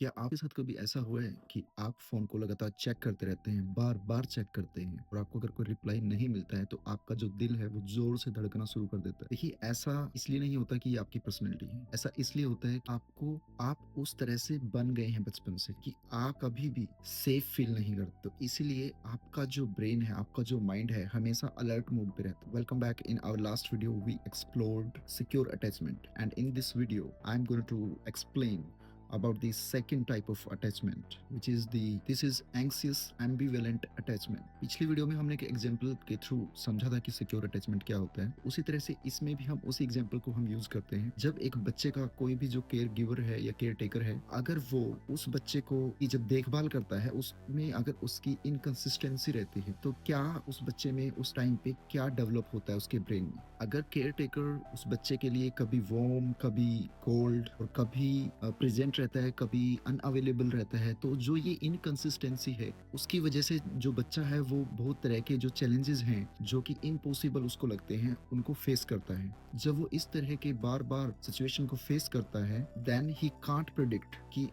क्या आपके साथ कभी ऐसा हुआ है कि आप फ़ोन को लगातार चेक करते रहते हैं, बार-बार चेक करते हैं और आपको अगर कोई रिप्लाई नहीं मिलता है, तो आपका जो दिल है वो ज़ोर से धड़कना शुरू कर देता है? देखिए, ऐसा इसलिए नहीं होता कि ये आपकी पर्सनैलिटी है। ऐसा इसलिए होता है कि आप उस तरह से बन गए हैं बचपन से कि आप कभी भी सेफ फ़ील नहीं करते। तो इसीलिए आपका जो ब्रेन है, आपका जो माइंड है, हमेशा अलर्ट मोड पे रहता है। Welcome back in our last video we explored secure attachment and in this video I am going to explain about the second type of attachment which is this is anxious ambivalent attachment। पिछली video में हमने एक example के through समझा था कि secure attachment क्या होता है। उसी तरह से इसमें भी हम उसी एग्जांपल को हम यूज करते हैं। जब एक बच्चे का कोई भी जो केयर गिवर है या केयर टेकर है, अगर वो उस बच्चे को की जब देखभाल करता है, उसमें अगर उसकी इनकंसिस्टेंसी रहती है, तो क्या उस बच्चे में उस टाइम पे क्या डेवलप होता है उसके ब्रेन में। अगर केयर टेकर उस बच्चे के लिए कभी वार्म, कभी कोल्ड और कभी प्रेजेंट रहता है, कभी अनअवेलेबल रहता है, तो जो ये इनकंसिस्टेंसी है, उसकी वजह से जो बच्चा है वो बहुत तरह के जो चैलेंजेस हैं, जो कि इम्पॉसिबल उसको लगते हैं, उनको फेस करता है। जब वो इस तरह के बार-बार सिचुएशन को फेस करता है, देन ही कांट प्रेडिक्ट कि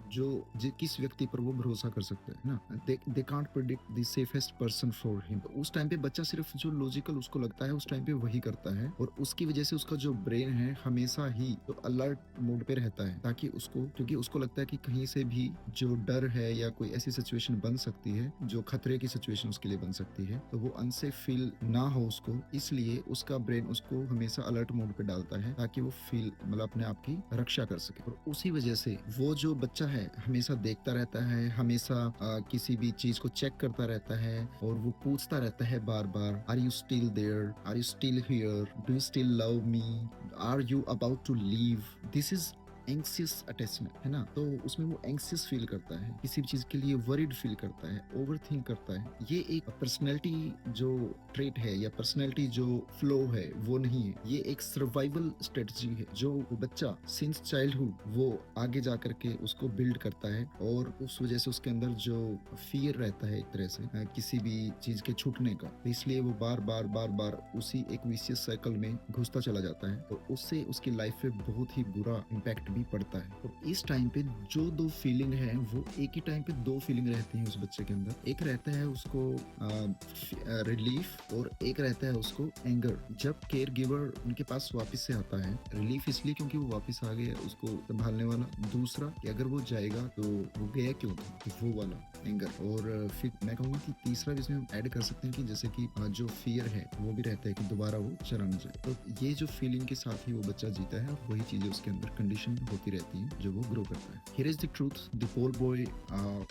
किस व्यक्ति पर वो भरोसा कर सकता है ना। They can't predict the safest person for him. तो उस टाइम पे बच्चा सिर्फ जो लॉजिकल उसको लगता है, उस टाइम पे वही करता है और उसकी वजह से उसका जो ब्रेन है हमेशा ही तो अलर्ट मोड पे रहता है, ताकि क्योंकि उसको लगता है कि कहीं से भी जो डर है या कोई ऐसी सिचुएशन बन सकती है जो खतरे की सिचुएशन उसके लिए बन सकती है, तो वो अनसेफ फील ना हो उसको, इसलिए उसका ब्रेन उसको हमेशा अलर्ट मोड पे डालता है ताकि वो फील मतलब अपने आप की रक्षा कर सके। और उसी वजह से वो जो बच्चा है हमेशा देखता रहता है, हमेशा किसी भी चीज को चेक करता रहता है और वो पूछता रहता है बार बार, are you still there, are you still here, do you still love me, are you about to leave. This is anxious attachment है ना। तो उसमें वो एंक्सियस फील करता है, किसी भी चीज के लिए वरीड फील करता है, ओवर थिंक करता है। ये एक पर्सनैलिटी जो ट्रेट है या पर्सनैलिटी जो फ्लो है वो नहीं है, ये एक सर्वाइवल स्ट्रेटजी है जो वो बच्चा सिंस चाइल्डहुड वो आगे जा करके उसको बिल्ड करता है। और उस वजह से उसके अंदर जो फियर रहता है एक तरह से किसी भी चीज के छूटने का, तो इसलिए वो बार बार उसी एक विशियस सर्कल में घुसता चला जाता है। तो उससे उसकी लाइफ पे बहुत ही बुरा इम्पैक्ट भी पड़ता है। तो इस टाइम पे जो दो फीलिंग है वो एक ही टाइम पे दो फीलिंग रहती है उस बच्चे के अंदर। एक रहता है उसको रिलीफ और एक रहता है उसको एंगर। जब केयर गिवर उनके पास वापस से आता है, रिलीफ इसलिए क्योंकि वो वापस आ गया उसको संभालने वाला, दूसरा कि अगर वो जाएगा तो वो गया क्यों था, तो वो वाला एंगर। और फिर मैं कहूंगा कि तीसरा जिसमें हम ऐड कर सकते हैं कि जैसे कि जो फियर है वो भी रहता है कि दोबारा वो चला ना जाए। तो ये जो फीलिंग के साथ ही वो बच्चा जीता है और वही चीजें उसके अंदर कंडीशन होती रहती है जो वो ग्रो करता है। Here is the truth the pole boy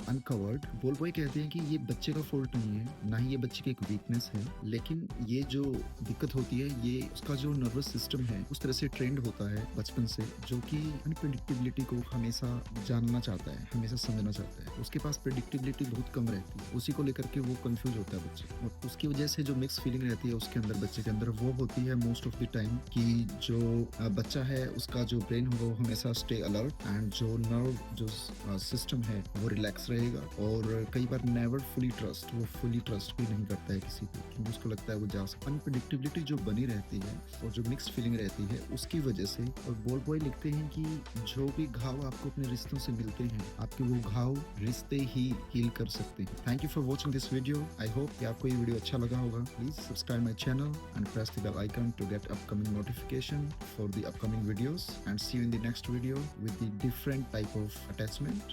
uncovered. Pole boy कहते हैं कि ये बच्चे का फॉल्ट नहीं है, ना ही ये बच्चे की एक वीकनेस है, लेकिन ये जो दिक्कत होती है ये उसका जो नर्वस सिस्टम है उस तरह से ट्रेंड होता है बचपन से, जो कि अनप्रेडिक्टेबिलिटी को हमेशा जानना चाहता है, हमेशा समझना चाहता है। उसके पास प्रेडिक्टेबिलिटी बहुत कम रहती है, उसी को लेकर के वो कंफ्यूज होता है बच्चा। और उसकी वजह से जो मिक्स फीलिंग रहती है उसके अंदर, बच्चे के अंदर, वो होती है मोस्ट ऑफ द टाइम कि जो बच्चा है उसका जो ब्रेन होगा वो हमेशा स्टे अलर्ट एंड जो नर्व जो सिस्टम है वो रिलैक्स रहेगा। और कई बार नेवर फुली ट्रस्ट, वो फुली ट्रस्ट भी नहीं करता है किसी पे, क्योंकि उसको लगता है वो जा सकता है। अनप्रेडिक्टेबिलिटी जो बनी रहती है और जो मिक्स फीलिंग रहती है उसकी वजह से। और बोल बॉय लिखते हैं कि जो भी घाव आपको अपने रिश्तों से मिलते हैं, आपके वो घाव रिश्ते ही हील कर सकते हैं। Thank you for watching this video. I hope कि आपको ये वीडियो अच्छा लगा होगा। Please subscribe my channel and press the bell icon to get upcoming notification for the upcoming videos, and see you in the next video with the different type of attachment.